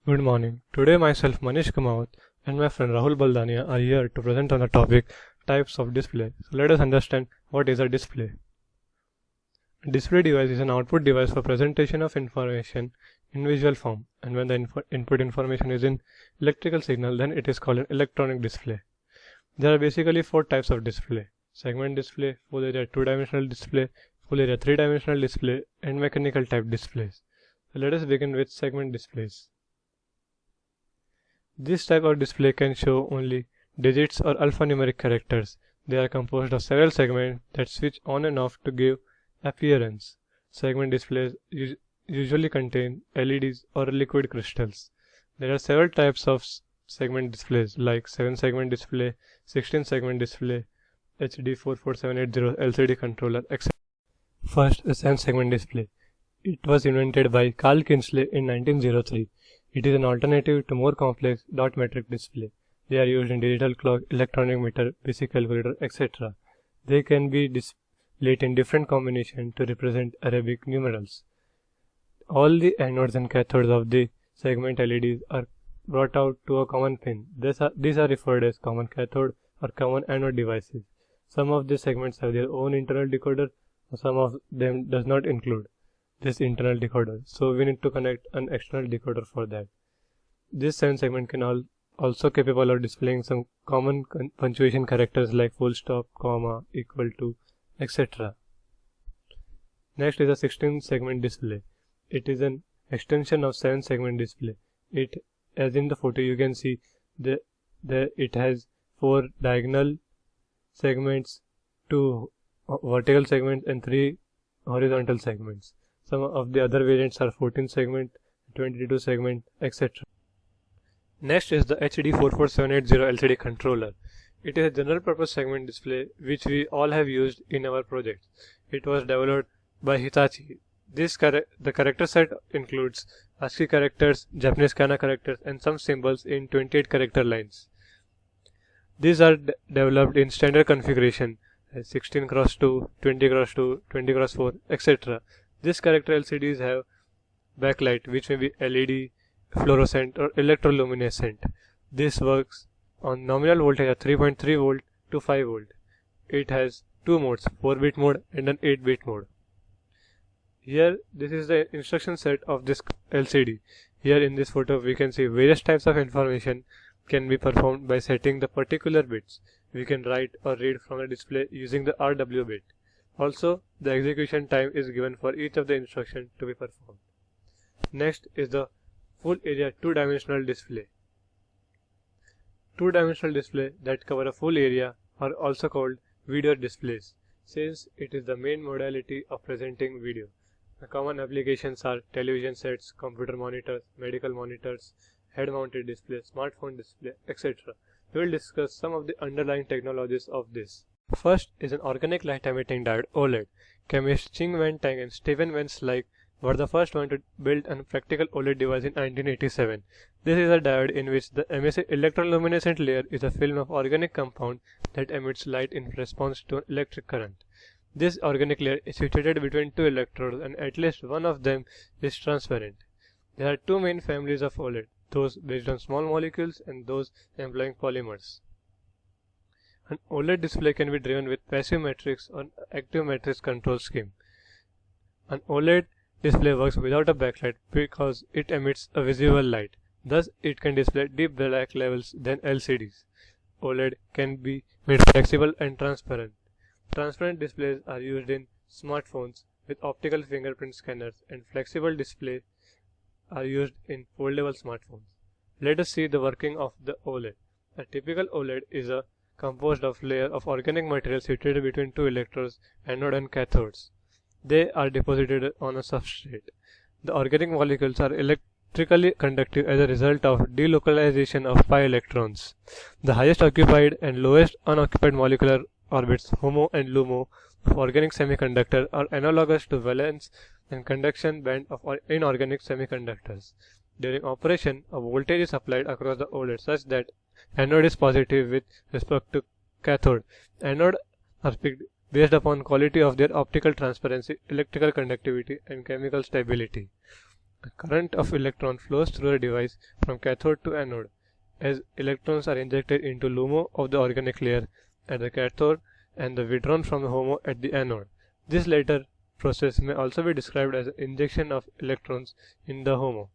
Good morning. Today myself Manish Kamaut and my friend Rahul Baldania are here to present on the topic types of display. So let us understand what is a display. A display device is an output device for presentation of information in visual form, and when the input information is in electrical signal, then it is called an electronic display. There are basically four types of display: segment display, full area two-dimensional display, full area three-dimensional display, and mechanical type displays. So let us begin with segment displays. This type of display can show only digits or alphanumeric characters. They are composed of several segments that switch on and off to give appearance. Segment displays usually contain LEDs or liquid crystals. There are several types of segment displays like 7-segment display, 16-segment display, HD 44780 LCD controller, etc. First, a 7-segment display. It was invented by Carl Kinsley in 1903. It is an alternative to more complex dot matrix display. They are used in digital clock, electronic meter, basic calculator, etc. They can be displayed in different combinations to represent Arabic numerals. All the anodes and cathodes of the segment LEDs are brought out to a common pin. These are referred as common cathode or common anode devices. Some of these segments have their own internal decoder, some of them does not include this internal decoder, so we need to connect an external decoder for that. This 7-segment can also capable of displaying some common punctuation characters like full stop, comma, equal to, etc. Next is a 16-segment display. It is an extension of 7-segment display. It, as in the photo you can see, it has 4 diagonal segments, 2 vertical segments and 3 horizontal segments. Some of the other variants are 14 segment, 22 segment, etc. Next is the HD 44780 LCD controller. It is a general purpose segment display which we all have used in our projects. It was developed by Hitachi. The character set includes ASCII characters, Japanese kana characters, and some symbols in 28 character lines. These are developed in standard configuration 16x2, 20x2, 20x4, etc. This character LCDs have backlight which may be LED, fluorescent or electroluminescent. This works on nominal voltage at 3.3 volt to 5 volt. It has 2 modes, 4-bit mode and an 8-bit mode. Here this is the instruction set of this LCD. Here in this photo we can see various types of information can be performed by setting the particular bits. We can write or read from the display using the RW bit. Also, the execution time is given for each of the instructions to be performed. Next is the full area two-dimensional display. Two-dimensional display that cover a full area are also called video displays, since it is the main modality of presenting video. The common applications are television sets, computer monitors, medical monitors, head-mounted display, smartphone display, etc. We will discuss some of the underlying technologies of this. First is an organic light emitting diode OLED. Chemists Ching Wen Tang and Stephen Van Slyke were the first one to build a practical OLED device in 1987. This is a diode in which the emissive electroluminescent layer is a film of organic compound that emits light in response to an electric current. This organic layer is situated between 2 electrodes and at least one of them is transparent. There are 2 main families of OLED, those based on small molecules and those employing polymers. An OLED display can be driven with passive matrix or active matrix control scheme. An OLED display works without a backlight because it emits a visible light. Thus, it can display deep black levels than LCDs. OLED can be made flexible and transparent. Transparent displays are used in smartphones with optical fingerprint scanners, and flexible displays are used in foldable smartphones. Let us see the working of the OLED. A typical OLED is a composed of layer of organic material situated between 2 electrodes, anode and cathodes. They are deposited on a substrate. The organic molecules are electrically conductive as a result of delocalization of pi electrons. The highest occupied and lowest unoccupied molecular orbits, HOMO and LUMO, of organic semiconductor are analogous to valence and conduction band of inorganic semiconductors. During operation, a voltage is applied across the OLED such that anode is positive with respect to cathode. Anode are picked based upon quality of their optical transparency, electrical conductivity and chemical stability. A current of electron flows through the device from cathode to anode, as electrons are injected into LUMO of the organic layer at the cathode and the withdrawn from the HOMO at the anode. This latter process may also be described as an injection of electrons in the HOMO.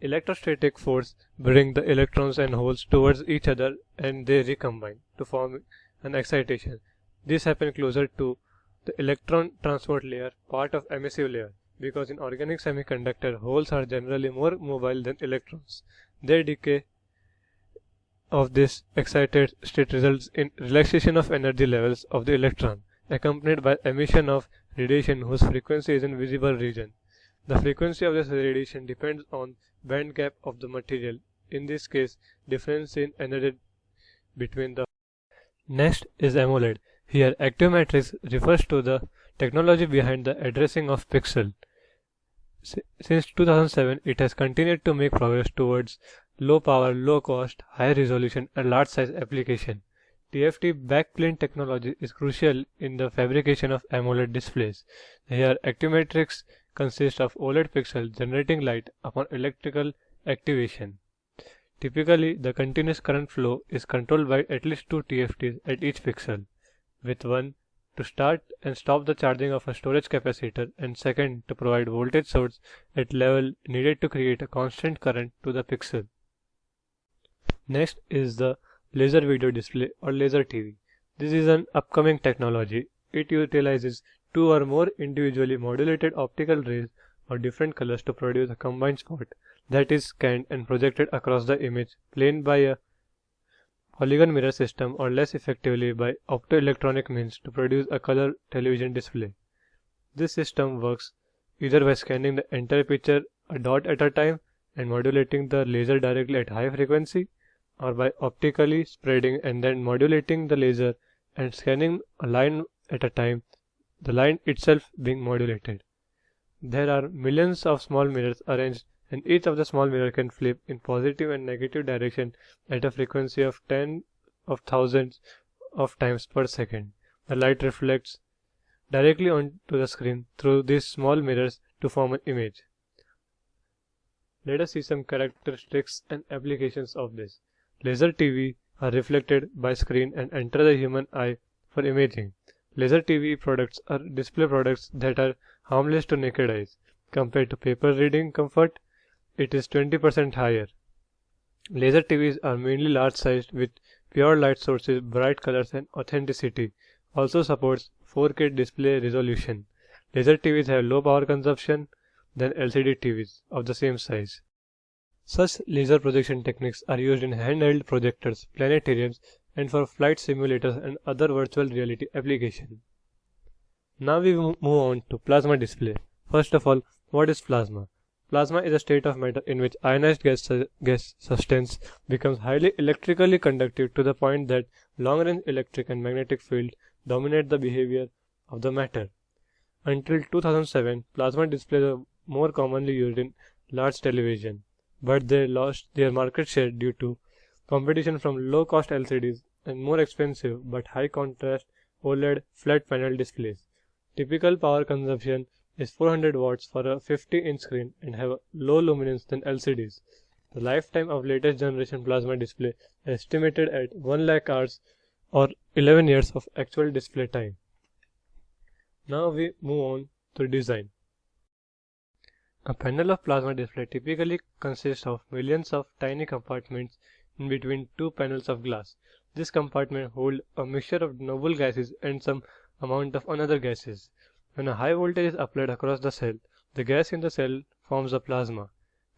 Electrostatic force bring the electrons and holes towards each other and they recombine to form an excitation. This happens closer to the electron transport layer, part of emissive layer, because in organic semiconductor, holes are generally more mobile than electrons. Their decay of this excited state results in relaxation of energy levels of the electron, accompanied by emission of radiation whose frequency is in visible region. The frequency of this radiation depends on band gap of the material, in this case difference in energy between the. Next is AMOLED. Here active matrix refers to the technology behind the addressing of pixel. Since 2007 it has continued to make progress towards low power, low cost, high resolution and large size application. TFT backplane technology is crucial in the fabrication of AMOLED displays. Here active matrix consists of OLED pixels generating light upon electrical activation. Typically, the continuous current flow is controlled by at least 2 TFTs at each pixel, with one to start and stop the charging of a storage capacitor and second to provide voltage source at level needed to create a constant current to the pixel. Next is the laser video display or laser TV. This is an upcoming technology. It utilizes 2 or more individually modulated optical rays of different colors to produce a combined spot that is scanned and projected across the image plane by a polygon mirror system or less effectively by optoelectronic means to produce a color television display. This system works either by scanning the entire picture a dot at a time and modulating the laser directly at high frequency, or by optically spreading and then modulating the laser and scanning a line at a time, the line itself being modulated. There are millions of small mirrors arranged and each of the small mirror can flip in positive and negative direction at a frequency of 10 of thousands of times per second. The light reflects directly onto the screen through these small mirrors to form an image. Let us see some characteristics and applications of this. Laser TV are reflected by screen and enter the human eye for imaging. Laser TV products are display products that are harmless to naked eyes. Compared to paper reading comfort, it is 20% higher. Laser TVs are mainly large sized with pure light sources, bright colors and authenticity. Also supports 4K display resolution. Laser TVs have low power consumption than LCD TVs of the same size. Such laser projection techniques are used in handheld projectors, planetariums and for flight simulators and other virtual reality applications. Now we move on to plasma display. First of all, what is plasma? Plasma is a state of matter in which ionized gas substance becomes highly electrically conductive to the point that long-range electric and magnetic fields dominate the behavior of the matter. Until 2007, plasma displays were more commonly used in large television, but they lost their market share due to competition from low-cost LCDs and more expensive but high-contrast OLED flat panel displays. Typical power consumption is 400 watts for a 50-inch screen and have a low luminance than LCDs. The lifetime of latest generation plasma display is estimated at 1 lakh hours or 11 years of actual display time. Now we move on to design. A panel of plasma display typically consists of millions of tiny compartments in between two panels of glass. This compartment holds a mixture of noble gases and some amount of another gases. When a high voltage is applied across the cell, the gas in the cell forms a plasma.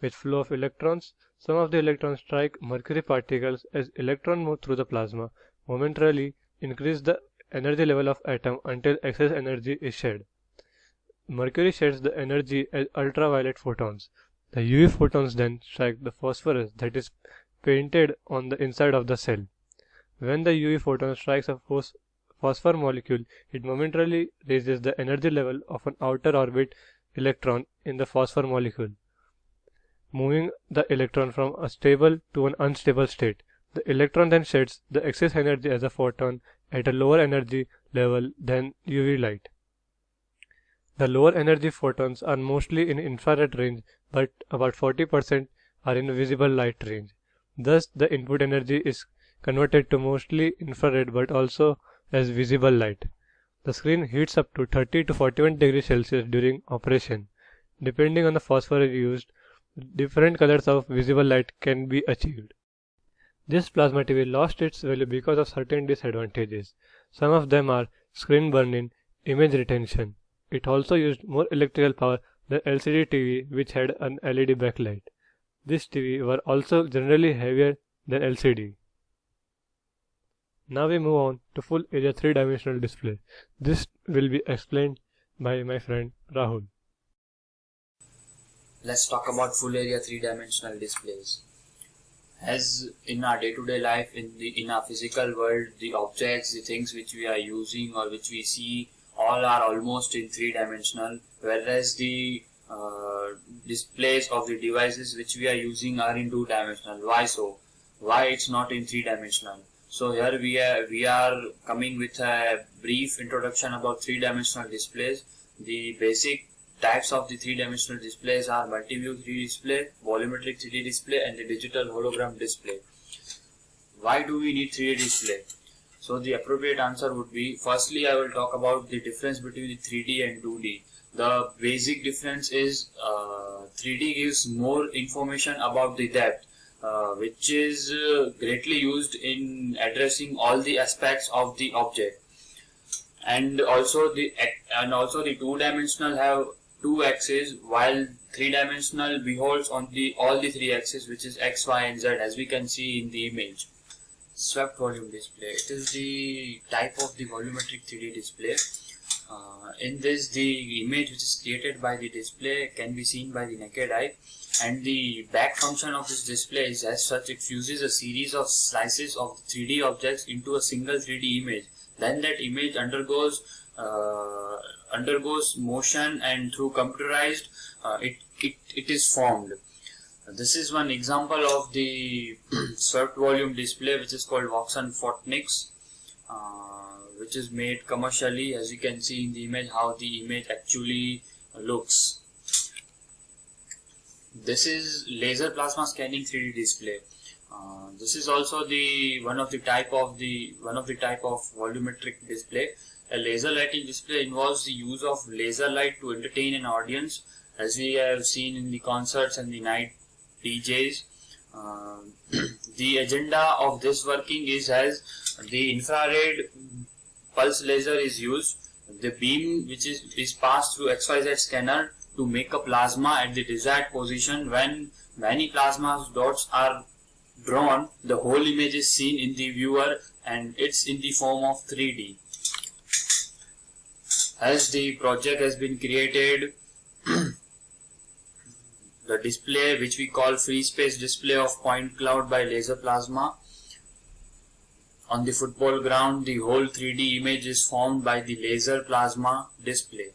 With flow of electrons, some of the electrons strike mercury particles as electrons move through the plasma, momentarily increase the energy level of atom until excess energy is shed. Mercury sheds the energy as ultraviolet photons. The UV photons then strike the phosphorus that is painted on the inside of the cell. When the UV photon strikes a phosphor molecule, it momentarily raises the energy level of an outer orbit electron in the phosphor molecule, moving the electron from a stable to an unstable state. The electron then sheds the excess energy as a photon at a lower energy level than UV light. The lower energy photons are mostly in infrared range, but about 40% are in visible light range. Thus, the input energy is converted to mostly infrared but also as visible light. The screen heats up to 30 to 41 degrees Celsius during operation. Depending on the phosphor used, different colors of visible light can be achieved. This plasma TV lost its value because of certain disadvantages. Some of them are screen burn-in, image retention. It also used more electrical power than LCD TV, which had an LED backlight. This TV were also generally heavier than LCD. Now we move on to full area 3-dimensional display. This will be explained by my friend Rahul. Let's talk about full area 3-dimensional displays. As in our day-to-day life, in our physical world, the objects, the things which we are using or which we see, all are almost in 3-dimensional, whereas the displays of the devices which we are using are in 2-dimensional. Why so? Why it's not in 3-dimensional? So here we are coming with a brief introduction about 3-dimensional displays. The basic types of the 3-dimensional displays are multi-view 3D display, volumetric 3D display, and the digital hologram display. Why do we need 3D display? So the appropriate answer would be, firstly I will talk about the difference between the 3D and 2D. The basic difference is 3D gives more information about the depth, which is greatly used in addressing all the aspects of the object. And also the 2-dimensional have 2 axes, while 3-dimensional beholds on all the 3 axes, which is X, Y, and Z, as we can see in the image. Swept volume display. It is the type of the volumetric 3D display. In this, the image which is created by the display can be seen by the naked eye, and the back function of this display is as such: it fuses a series of slices of 3D objects into a single 3D image. Then that image undergoes motion, and through computerized it is formed. This is one example of the swept volume display, which is called Voxon Photonics, which is made commercially. As you can see in the image how the image actually looks. This is laser plasma scanning 3D display. This is also one of the type of volumetric display. A laser lighting display involves the use of laser light to entertain an audience, as we have seen in the concerts and the night DJs. The agenda of this working is as the infrared pulse laser is used. The beam which is passed through XYZ scanner to make a plasma at the desired position. When many plasma dots are drawn, the whole image is seen in the viewer, and it's in the form of 3D. As the project has been created, the display which we call free space display of point cloud by laser plasma. On the football ground, the whole 3D image is formed by the laser plasma display.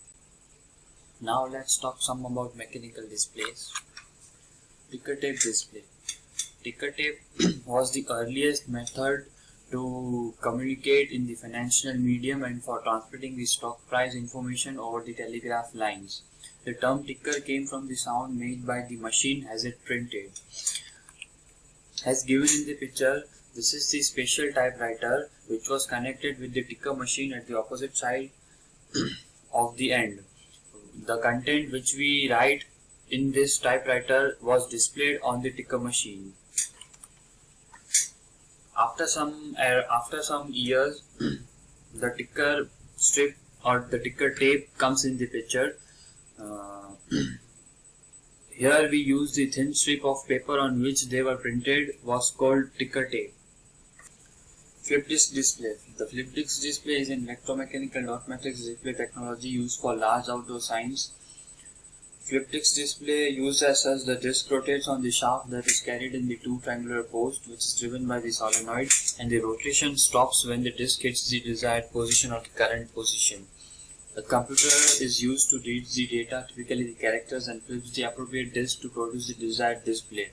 Now let's talk some about mechanical displays. Ticker tape display. Ticker tape was the earliest method to communicate in the financial medium and for transmitting the stock price information over the telegraph lines. The term ticker came from the sound made by the machine as it printed. As given in the picture, this is the special typewriter which was connected with the ticker machine at the opposite side of the end. The content which we write in this typewriter was displayed on the ticker machine. After some years, the ticker strip or the ticker tape comes in the picture. Here we use the thin strip of paper on which they were printed was called ticker tape. Flip disk display. The flip disk display is an electromechanical dot matrix display technology used for large outdoor signs. Flip disk display used as such, the disc rotates on the shaft that is carried in the two triangular post, which is driven by the solenoid, and the rotation stops when the disc hits the desired position or the current position. A computer is used to read the data, typically the characters, and flips the appropriate disc to produce the desired display.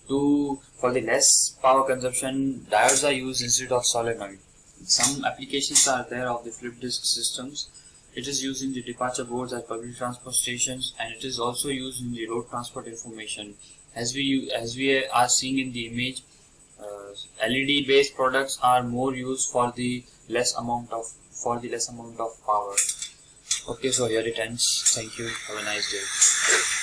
For the less power consumption, diodes are used instead of solenoid. Some applications are there of the flip disk systems. It is used in the departure boards at public transport stations, and it is also used in the road transport information. As we are seeing in the image, LED based products are more used for the less amount of power. Okay, so here it ends. Thank you. Have a nice day.